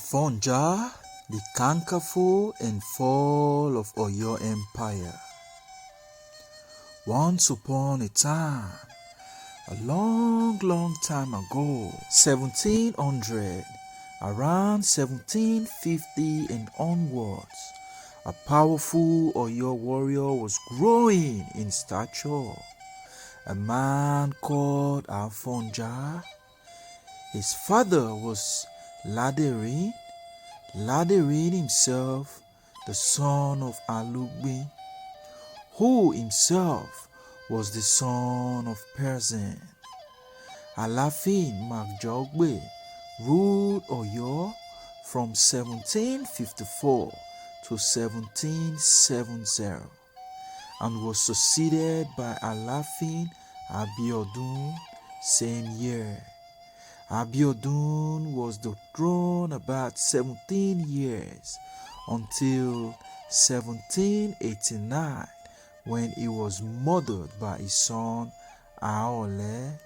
Afonja, the Kankafo and Fall of Oyo Empire. Once upon a time, a long time ago, 1700, around 1750 and onwards, a powerful Oyo warrior was growing in stature. A man called Afonja. His father was Ilorin himself, the son of Alugbi, who himself was the son of Persian. Alafin Magjogbe ruled Oyo from 1754 to 1770 and was succeeded by Alafin Abiodun same year. Abiodun was the throne about 17 years until 1789 when he was murdered by his son Aole.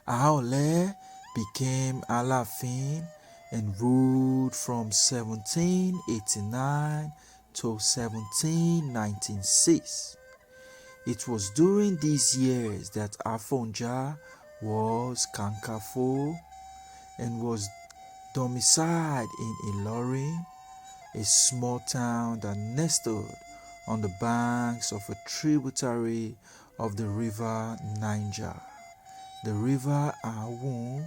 Aole became Alafin and ruled from 1789 to 1796. It was during these years that Afonja was Kankafo and was domiciled in Ilorin, a small town that nestled on the banks of a tributary of the river Niger, the river Awun.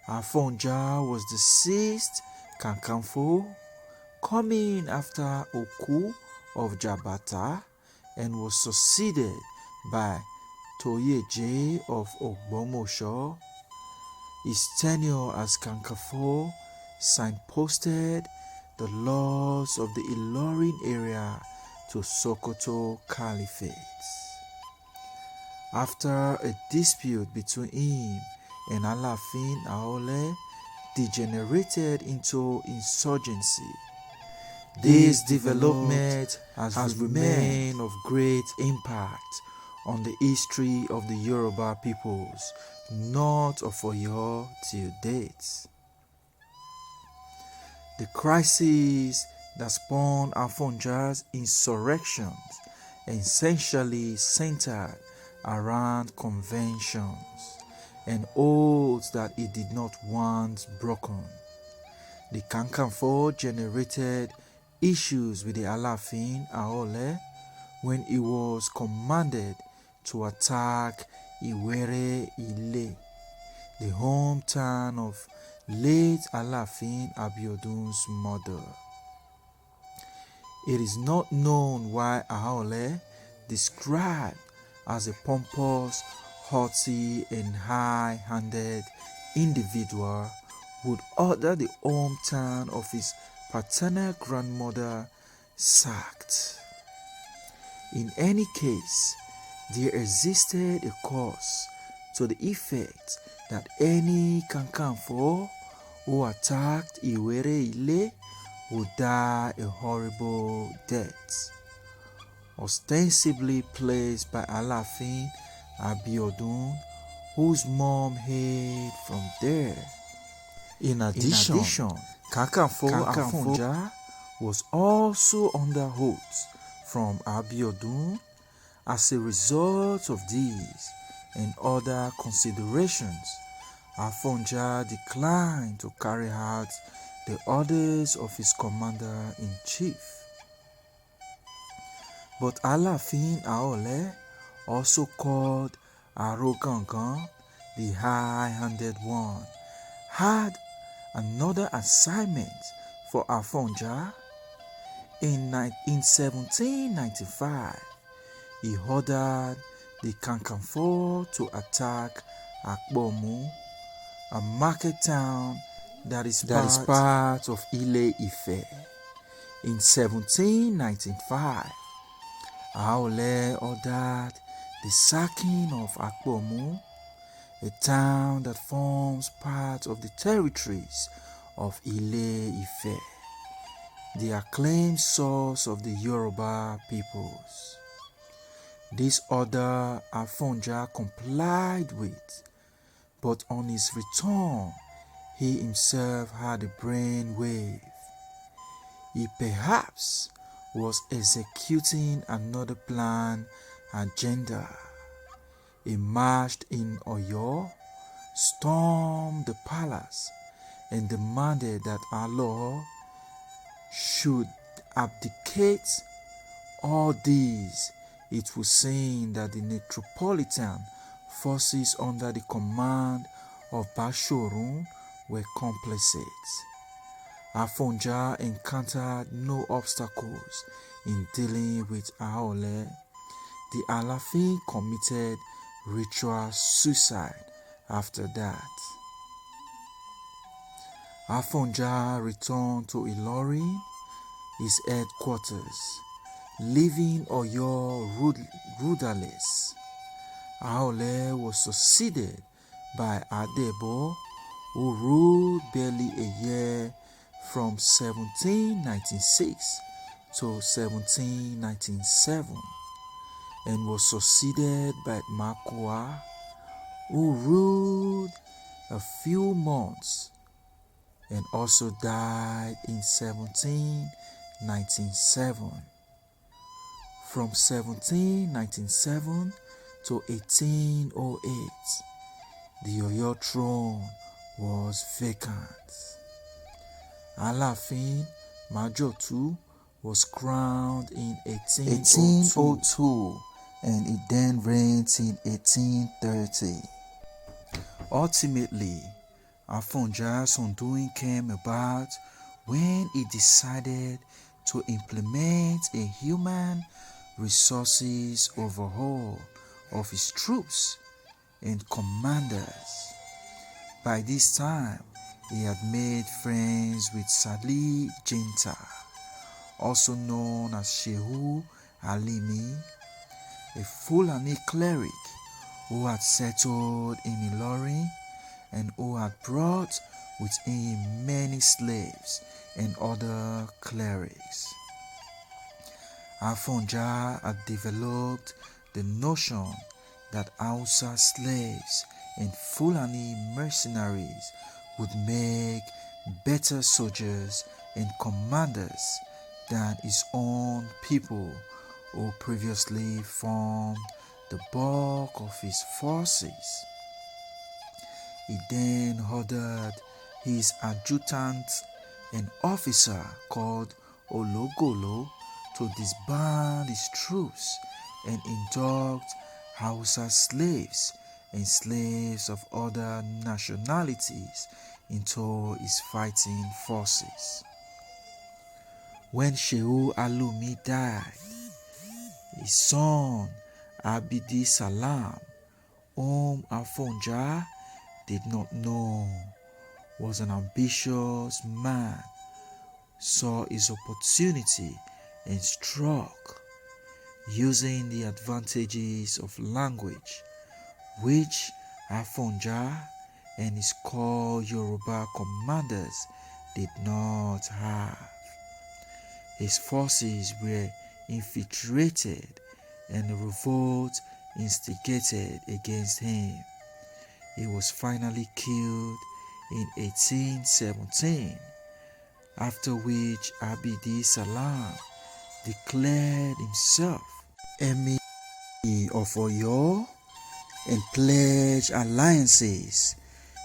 Afonja was the sixth Kankafo, coming after Oku of Jabata, and was succeeded by Toyeje of Ogbomosho. His tenure as Kankafo signposted the laws of the Ilorin area to Sokoto Caliphate. After a dispute between him and Alafin Aole degenerated into insurgency, this development has remained of great impact on the history of the Yoruba peoples north of Oyo till date. The crisis that spawned Afonja's insurrections essentially centered around conventions and oaths that he did not want broken. The Kankafo generated issues with the Alafin Aole when he was commanded to attack Iwere Ile, the hometown of late Alafin Abiodun's mother. It is not known why Aole, described as a pompous, haughty and high-handed individual, would order the hometown of his paternal grandmother sacked. In any case, there existed a cause to the effect that any Kankafo who attacked Iwere Ile would die a horrible death, ostensibly placed by Alafin Abiodun, whose mom hailed from there. In addition, Kankafo Afonja was also under oath from Abiodun. As a result of these and other considerations, Afonja declined to carry out the orders of his commander-in-chief. But Alafin Aole, also called Arogangan, the high-handed one, had another assignment for Afonja. In 1795, he ordered the Kankafo to attack Akbomu, a market town that is part of Ile Ife. In 1795, Aole ordered the sacking of Akbomu, a town that forms part of the territories of Ile Ife, the acclaimed source of the Yoruba peoples. This order Afonja complied with, but on his return, he himself had a brain wave. He perhaps was executing another plan agenda. He marched in Oyo, stormed the palace, and demanded that our Lord should abdicate. All these, it was saying that the metropolitan forces under the command of Bashorun were complicit. Afonja encountered no obstacles in dealing with Aole. The Alafin committed ritual suicide after that. Afonja returned to Ilorin, his headquarters, leaving Oyo rudderless. Aole was succeeded by Adebo, who ruled barely a year from 1796 to 1797, and was succeeded by Makua, who ruled a few months and also died in 1797. From 1797 to 1808, the Oyo throne was vacant. Alafin Majotu was crowned in 1802 and he then reigned in 1830. Ultimately, Afonja's undoing came about when he decided to implement a human resources overhaul of his troops and commanders. By this time, he had made friends with Sali Jinta, also known as Shehu Alimi, a Fulani cleric who had settled in Ilorin and who had brought with him many slaves and other clerics. Afonja had developed the notion that Hausa slaves and Fulani mercenaries would make better soldiers and commanders than his own people who previously formed the bulk of his forces. He then ordered his adjutant, an officer called Ologolo, to disband his troops and induct Hausa slaves and slaves of other nationalities into his fighting forces. When Shehu Alumi died, his son Abidi Salam, whom Afonja did not know, was an ambitious man, saw his opportunity and struck, using the advantages of language which Afonja and his core Yoruba commanders did not have. His forces were infiltrated and a revolt instigated against him. He was finally killed in 1817, after which Abidi Salam declared himself Emir of Oyo and pledged alliances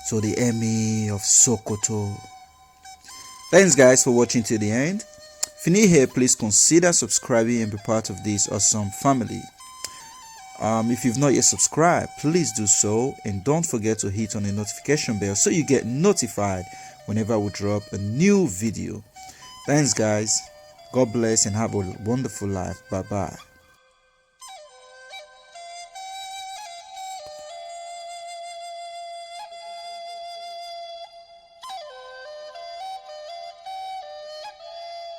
to the Emir of Sokoto. Thanks guys for watching till the end. If you're new here, please consider subscribing and be part of this awesome family. If you've not yet subscribed, please do so, and don't forget to hit on the notification bell so you get notified whenever we drop a new video. Thanks guys, God bless and have a wonderful life. Bye bye.